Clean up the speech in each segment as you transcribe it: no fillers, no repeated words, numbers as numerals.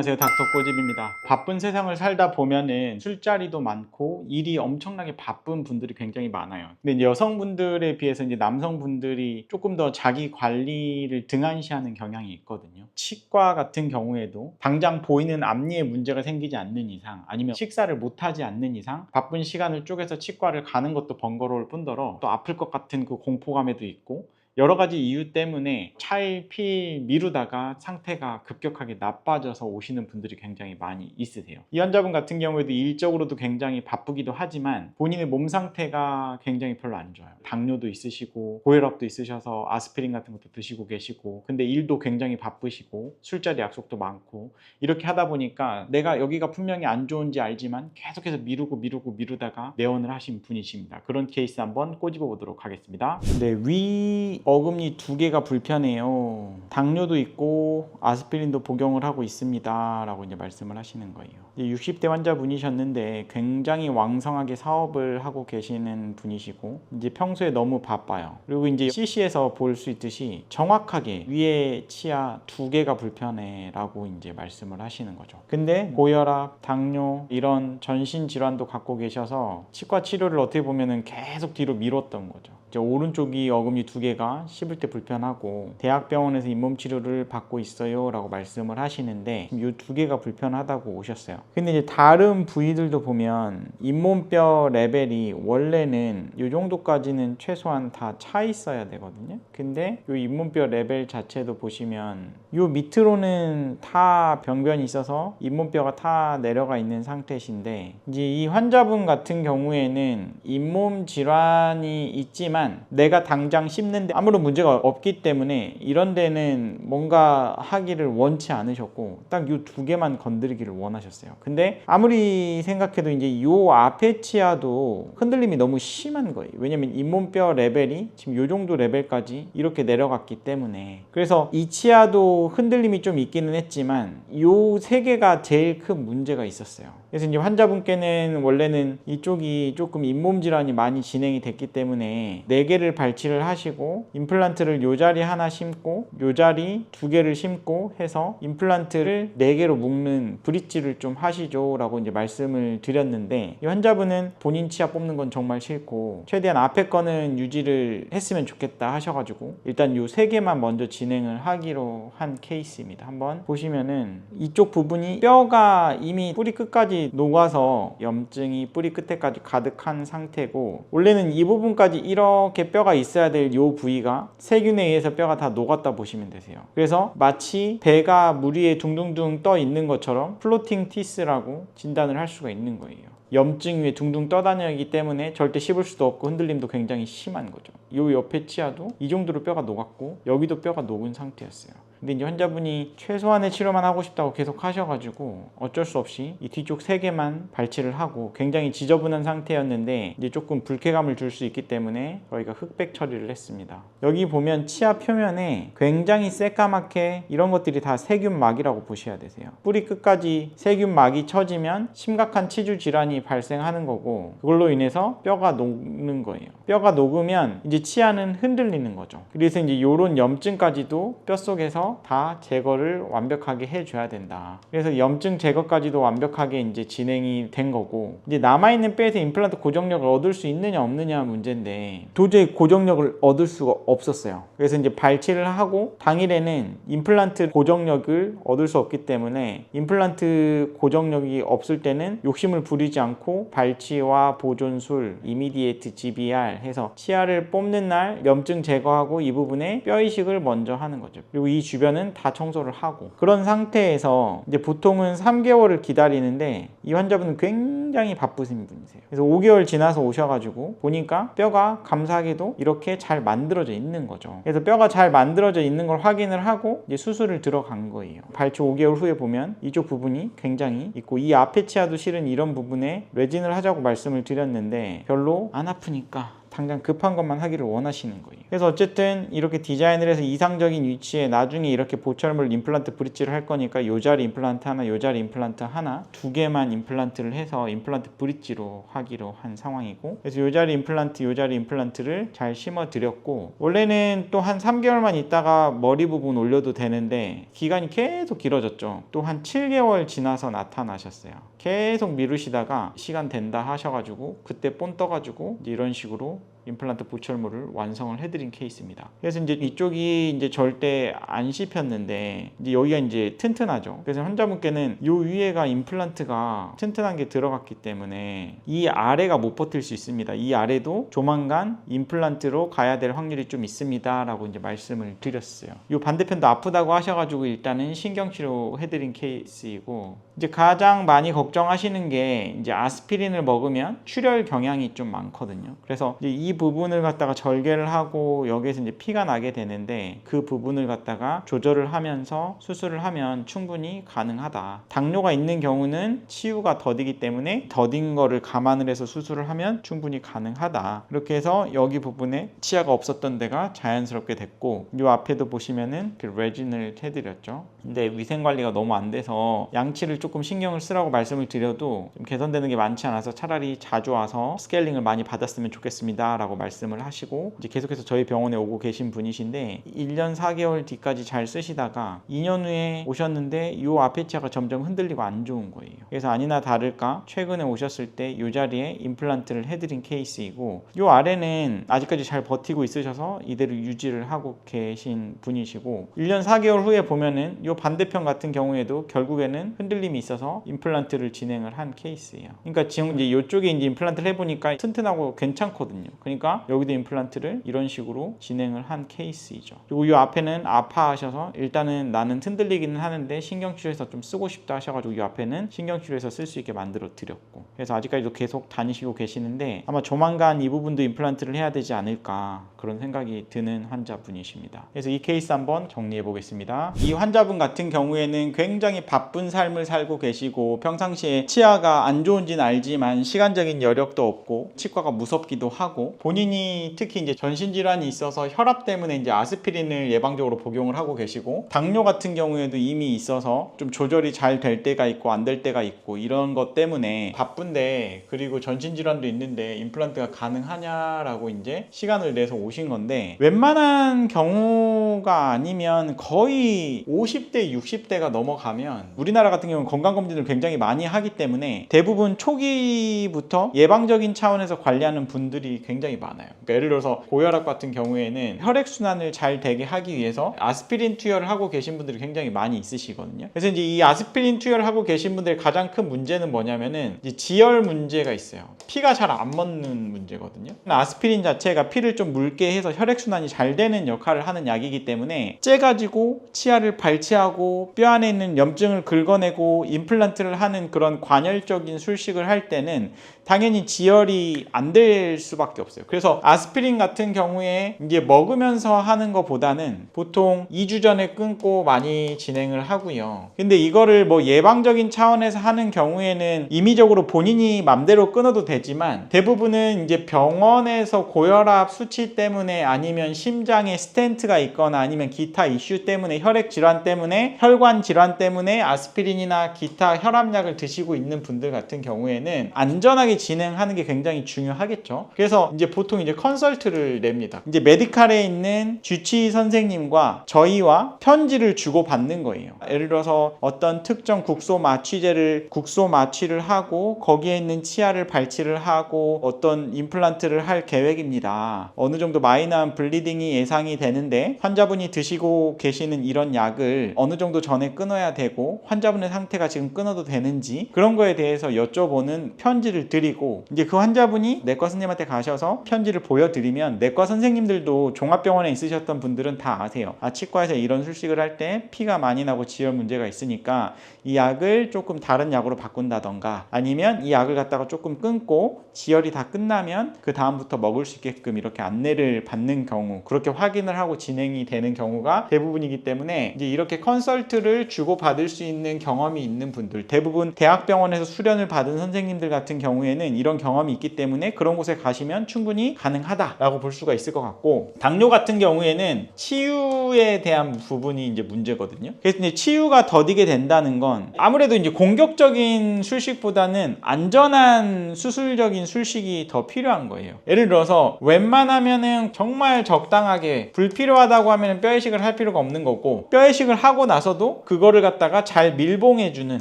안녕하세요, 닥터 꼬집입니다. 바쁜 세상을 살다 보면은 술자리도 많고 일이 엄청나게 바쁜 분들이 굉장히 많아요. 근데 이제 여성분들에 비해서 이제 남성분들이 조금 더 자기 관리를 등한시하는 경향이 있거든요. 치과 같은 경우에도 당장 보이는 앞니에 문제가 생기지 않는 이상, 아니면 식사를 못하지 않는 이상 바쁜 시간을 쪼개서 치과를 가는 것도 번거로울 뿐더러 또 아플 것 같은 그 공포감에도 있고, 여러 가지 이유 때문에 차일피일 미루다가 상태가 급격하게 나빠져서 오시는 분들이 굉장히 많이 있으세요. 이 환자분 같은 경우에도 일적으로도 굉장히 바쁘기도 하지만 본인의 몸 상태가 굉장히 별로 안 좋아요. 당뇨도 있으시고 고혈압도 있으셔서 아스피린 같은 것도 드시고 계시고, 근데 일도 굉장히 바쁘시고 술자리 약속도 많고, 이렇게 하다 보니까 내가 여기가 분명히 안 좋은지 알지만 계속해서 미루다가 내원을 하신 분이십니다. 그런 케이스 한번 꼬집어 보도록 하겠습니다. 네, 위 어금니 두 개가 불편해요. 당뇨도 있고 아스피린도 복용을 하고 있습니다 라고 이제 말씀을 하시는 거예요. 60대 환자분이셨는데 굉장히 왕성하게 사업을 하고 계시는 분이시고, 이제 평소에 너무 바빠요. 그리고 이제 CC에서 볼 수 있듯이 정확하게 위에 치아 두 개가 불편해 라고 이제 말씀을 하시는 거죠. 근데 고혈압, 당뇨 이런 전신 질환도 갖고 계셔서 치과 치료를 어떻게 보면은 계속 뒤로 미뤘던 거죠. 이제 오른쪽이 어금니 두 개가 씹을 때 불편하고 대학병원에서 잇몸 치료를 받고 있어요 라고 말씀을 하시는데, 이 두 개가 불편하다고 오셨어요. 근데 이제 다른 부위들도 보면 잇몸뼈 레벨이 원래는 이 정도까지는 최소한 다 차 있어야 되거든요. 근데 이 잇몸뼈 레벨 자체도 보시면 이 밑으로는 다 병변이 있어서 잇몸뼈가 다 내려가 있는 상태신데, 이제 이 환자분 같은 경우에는 잇몸 질환이 있지만 내가 당장 씹는데 아무런 문제가 없기 때문에 이런 데는 뭔가 하기를 원치 않으셨고 딱 이 두 개만 건드리기를 원하셨어요. 근데 아무리 생각해도 이제 이 앞에 치아도 흔들림이 너무 심한 거예요. 왜냐면 잇몸뼈 레벨이 지금 이 정도 레벨까지 이렇게 내려갔기 때문에. 그래서 이 치아도 흔들림이 좀 있기는 했지만 이 세 개가 제일 큰 문제가 있었어요. 그래서 이제 환자분께는 원래는 이쪽이 조금 잇몸 질환이 많이 진행이 됐기 때문에 4개를 발치를 하시고 임플란트를 요 자리 하나 심고 요 자리 2개를 심고 해서 임플란트를 4개로 묶는 브릿지를 좀 하시죠 라고 이제 말씀을 드렸는데, 이 환자분은 본인 치아 뽑는 건 정말 싫고 최대한 앞에 거는 유지를 했으면 좋겠다 하셔가지고 일단 요 3개만 먼저 진행을 하기로 한 케이스입니다. 한번 보시면은 이쪽 부분이 뼈가 이미 뿌리 끝까지 녹아서 염증이 뿌리 끝에까지 가득한 상태고, 원래는 이 부분까지 이렇게 뼈가 있어야 될 이 부위가 세균에 의해서 뼈가 다 녹았다 보시면 되세요. 그래서 마치 배가 물 위에 둥둥둥 떠 있는 것처럼 플로팅 티스라고 진단을 할 수가 있는 거예요. 염증 위에 둥둥 떠다니기 때문에 절대 씹을 수도 없고 흔들림도 굉장히 심한 거죠. 이 옆에 치아도 이 정도로 뼈가 녹았고 여기도 뼈가 녹은 상태였어요. 근데 이제 환자분이 최소한의 치료만 하고 싶다고 계속 하셔가지고 어쩔 수 없이 이 뒤쪽 3개만 발치를 하고, 굉장히 지저분한 상태였는데 이제 조금 불쾌감을 줄 수 있기 때문에 저희가 흑백 처리를 했습니다. 여기 보면 치아 표면에 굉장히 새까맣게 이런 것들이 다 세균막이라고 보셔야 되세요. 뿌리 끝까지 세균막이 처지면 심각한 치주 질환이 발생하는 거고, 그걸로 인해서 뼈가 녹는 거예요. 뼈가 녹으면 이제 치아는 흔들리는 거죠. 그래서 이제 이런 염증까지도 뼛속에서 다 제거를 완벽하게 해줘야 된다. 그래서 염증 제거까지도 완벽하게 이제 진행이 된 거고, 이제 남아있는 뼈에서 임플란트 고정력을 얻을 수 있느냐 없느냐 문제인데 도저히 고정력을 얻을 수가 없었어요. 그래서 이제 발치를 하고 당일에는 임플란트 고정력을 얻을 수 없기 때문에 임플란트 고정력이 없을 때는 욕심을 부리지 않고 발치와 보존술, 이미디에이트 GBR 해서 치아를 뽑는 날 염증 제거하고 이 부분에 뼈 이식을 먼저 하는 거죠. 그리고 이 주변은 다 청소를 하고, 그런 상태에서 이제 보통은 3개월을 기다리는데 이 환자분은 굉장히 바쁘신 분이세요. 그래서 5개월 지나서 오셔가지고 보니까 뼈가 감사하게도 이렇게 잘 만들어져 있는 거죠. 그래서 뼈가 잘 만들어져 있는 걸 확인을 하고 이제 수술을 들어간 거예요. 발치 5개월 후에 보면 이쪽 부분이 굉장히 있고, 이 앞에 치아도 실은 이런 부분에 레진을 하자고 말씀을 드렸는데 별로 안 아프니까 당장 급한 것만 하기를 원하시는 거예요. 그래서 어쨌든 이렇게 디자인을 해서 이상적인 위치에 나중에 이렇게 보철물 임플란트 브릿지를 할 거니까 요 자리 임플란트 하나, 요 자리 임플란트 하나, 두 개만 임플란트를 해서 임플란트 브릿지로 하기로 한 상황이고, 그래서 요 자리 임플란트, 요 자리 임플란트를 잘 심어 드렸고, 원래는 또 한 3개월만 있다가 머리 부분 올려도 되는데 기간이 계속 길어졌죠. 또 한 7개월 지나서 나타나셨어요. 계속 미루시다가 시간 된다 하셔가지고 그때 본 떠가지고 이제 이런 식으로 임플란트 보철물을 완성을 해드린 케이스입니다. 그래서 이제 이쪽이 이제 절대 안 씹혔는데 이제 여기가 이제 튼튼하죠. 그래서 환자분께는 요 위에가 임플란트가 튼튼한 게 들어갔기 때문에 이 아래가 못 버틸 수 있습니다. 이 아래도 조만간 임플란트로 가야 될 확률이 좀 있습니다 라고 이제 말씀을 드렸어요. 요 반대편도 아프다고 하셔가지고 일단은 신경치료 해드린 케이스이고, 이제 가장 많이 걱정하시는 게 이제 아스피린을 먹으면 출혈 경향이 좀 많거든요. 그래서 이제 이 부분을 갖다가 절개를 하고 여기에서 이제 피가 나게 되는데, 그 부분을 갖다가 조절을 하면서 수술을 하면 충분히 가능하다. 당뇨가 있는 경우는 치유가 더디기 때문에 더딘 거를 감안을 해서 수술을 하면 충분히 가능하다. 이렇게 해서 여기 부분에 치아가 없었던 데가 자연스럽게 됐고, 이 앞에도 보시면은 그 레진을 해드렸죠. 근데 위생관리가 너무 안 돼서 양치를 조금 신경을 쓰라고 말씀을 드려도 좀 개선되는 게 많지 않아서 차라리 자주 와서 스케일링을 많이 받았으면 좋겠습니다 라고 말씀을 하시고, 이제 계속해서 저희 병원에 오고 계신 분이신데 1년 4개월 뒤까지 잘 쓰시다가 2년 후에 오셨는데 이 앞에 치아가 점점 흔들리고 안 좋은 거예요. 그래서 아니나 다를까 최근에 오셨을 때 이 자리에 임플란트를 해드린 케이스이고, 이 아래는 아직까지 잘 버티고 있으셔서 이대로 유지를 하고 계신 분이시고, 1년 4개월 후에 보면은 이 반대편 같은 경우에도 결국에는 흔들림이 있어서 임플란트를 진행을 한 케이스예요. 그러니까 지금 이제 이쪽에 이제 임플란트를 해보니까 튼튼하고 괜찮거든요. 그러니까 여기도 임플란트를 이런 식으로 진행을 한 케이스이죠. 그리고 이 앞에는 아파하셔서 일단은 나는 흔들리기는 하는데 신경치료에서 좀 쓰고 싶다 하셔가지고 이 앞에는 신경치료에서 쓸 수 있게 만들어 드렸고, 그래서 아직까지도 계속 다니시고 계시는데 아마 조만간 이 부분도 임플란트를 해야 되지 않을까 그런 생각이 드는 환자분이십니다. 그래서 이 케이스 한번 정리해 보겠습니다. 이 환자분 같은 경우에는 굉장히 바쁜 삶을 살고 계시고 평상시에 치아가 안 좋은지는 알지만 시간적인 여력도 없고 치과가 무섭기도 하고, 본인이 특히 이제 전신질환이 있어서 혈압 때문에 이제 아스피린을 예방적으로 복용을 하고 계시고, 당뇨 같은 경우에도 이미 있어서 좀 조절이 잘 될 때가 있고 안 될 때가 있고 이런 것 때문에 바쁜데, 그리고 전신질환도 있는데 임플란트가 가능하냐라고 이제 시간을 내서 오신 건데, 웬만한 경우가 아니면 거의 50대 60대가 넘어가면 우리나라 같은 경우는 건강검진을 굉장히 많이 하기 때문에 대부분 초기부터 예방적인 차원에서 관리하는 분들이 굉장히 많아요. 그러니까 예를 들어서 고혈압 같은 경우에는 혈액순환을 잘 되게 하기 위해서 아스피린 투여를 하고 계신 분들이 굉장히 많이 있으시거든요. 그래서 이제 이 아스피린 투여를 하고 계신 분들의 가장 큰 문제는 뭐냐면은 이제 지혈 문제가 있어요. 피가 잘 안 먹는 문제거든요. 아스피린 자체가 피를 좀 묽게 해서 혈액순환이 잘 되는 역할을 하는 약이기 때문에 째가지고 치아를 발치하고 뼈 안에 있는 염증을 긁어내고 임플란트를 하는 그런 관열적인 술식을 할 때는 당연히 지혈이 안 될 수밖에 없어요. 그래서 아스피린 같은 경우에 이제 먹으면서 하는 것보다는 보통 2주 전에 끊고 많이 진행을 하고요. 근데 이거를 뭐 예방적인 차원에서 하는 경우에는 임의적으로 본인이 맘대로 끊어도 되지만, 대부분은 이제 병원에서 고혈압 수치 때문에 아니면 심장에 스텐트가 있거나 아니면 기타 이슈 때문에 혈액 질환 때문에 혈관 질환 때문에 아스피린이나 기타 혈압약을 드시고 있는 분들 같은 경우에는 안전하게 진행하는 게 굉장히 중요하겠죠. 그래서 이제 보통 이제 컨설트를 냅니다. 이제 메디칼에 있는 주치의 선생님과 저희와 편지를 주고 받는 거예요. 예를 들어서 어떤 특정 국소 마취제를 국소 마취를 하고 거기에 있는 치아를 발치를 하고 어떤 임플란트를 할 계획입니다. 어느 정도 마이너한 블리딩이 예상이 되는데 환자분이 드시고 계시는 이런 약을 어느 정도 전에 끊어야 되고 환자분의 상태가 지금 끊어도 되는지 그런 거에 대해서 여쭤보는 편지를 드리고, 이제 그 환자분이 내과 선생님한테 가셔서 편지를 보여드리면 내과 선생님들도 종합병원에 있으셨던 분들은 다 아세요. 치과에서 이런 술식을 할 때 피가 많이 나고 지혈 문제가 있으니까 이 약을 조금 다른 약으로 바꾼다던가 아니면 이 약을 갖다가 조금 끊고 지혈이 다 끝나면 그 다음부터 먹을 수 있게끔 이렇게 안내를 받는 경우, 그렇게 확인을 하고 진행이 되는 경우가 대부분이기 때문에 이제 이렇게 컨설트를 주고 받을 수 있는 경험이 있는 분들, 대부분 대학병원에서 수련을 받은 선생님들 같은 경우에는 이런 경험이 있기 때문에 그런 곳에 가시면 충분히 충분히 가능하다라고 볼 수가 있을 것 같고, 당뇨 같은 경우에는 치유에 대한 부분이 이제 문제거든요. 그래서 이제 치유가 더디게 된다는 건 아무래도 이제 공격적인 술식보다는 안전한 수술적인 술식이 더 필요한 거예요. 예를 들어서 웬만하면은 정말 적당하게, 불필요하다고 하면 뼈이식을 할 필요가 없는 거고, 뼈이식을 하고 나서도 그거를 갖다가 잘 밀봉해주는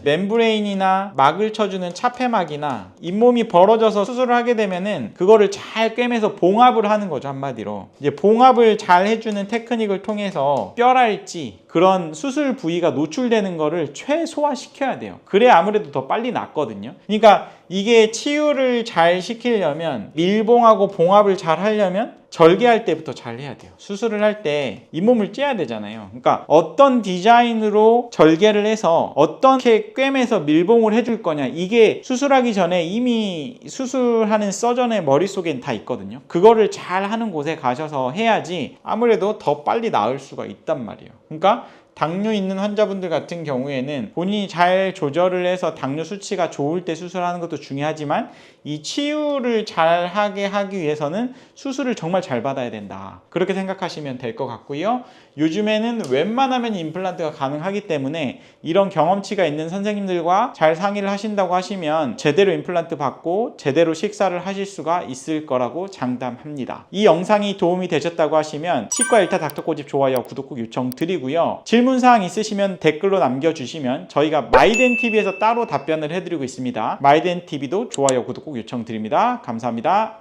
멤브레인이나 막을 쳐주는 차폐막이나 잇몸이 벌어져서 수술을 하게 되면은 그거를 잘 꿰매서 봉합을 하는 거죠. 한마디로 이제 봉합을 잘 해주는 테크닉을 통해서 뼈랄지 그런 수술 부위가 노출되는 거를 최소화시켜야 돼요. 그래야 아무래도 더 빨리 낫거든요. 그러니까 이게 치유를 잘 시키려면, 밀봉하고 봉합을 잘 하려면 절개할 때부터 잘 해야 돼요. 수술을 할 때 잇몸을 째야 되잖아요. 그러니까 어떤 디자인으로 절개를 해서 어떻게 꿰매서 밀봉을 해줄 거냐, 이게 수술하기 전에 이미 수술하는 서전의 머릿속엔 다 있거든요. 그거를 잘 하는 곳에 가셔서 해야지 아무래도 더 빨리 나을 수가 있단 말이에요. 그러니까 당뇨 있는 환자분들 같은 경우에는 본인이 잘 조절을 해서 당뇨 수치가 좋을 때 수술하는 것도 중요하지만, 이 치유를 잘 하게 하기 위해서는 수술을 정말 잘 받아야 된다, 그렇게 생각하시면 될 것 같고요. 요즘에는 웬만하면 임플란트가 가능하기 때문에 이런 경험치가 있는 선생님들과 잘 상의를 하신다고 하시면 제대로 임플란트 받고 제대로 식사를 하실 수가 있을 거라고 장담합니다. 이 영상이 도움이 되셨다고 하시면 치과 1타 닥터꼬집 좋아요, 구독 꼭 요청드리고요. 질문사항 있으시면 댓글로 남겨주시면 저희가 마이덴TV에서 따로 답변을 해드리고 있습니다. 마이덴TV도 좋아요, 구독 꼭 요청드립니다. 감사합니다.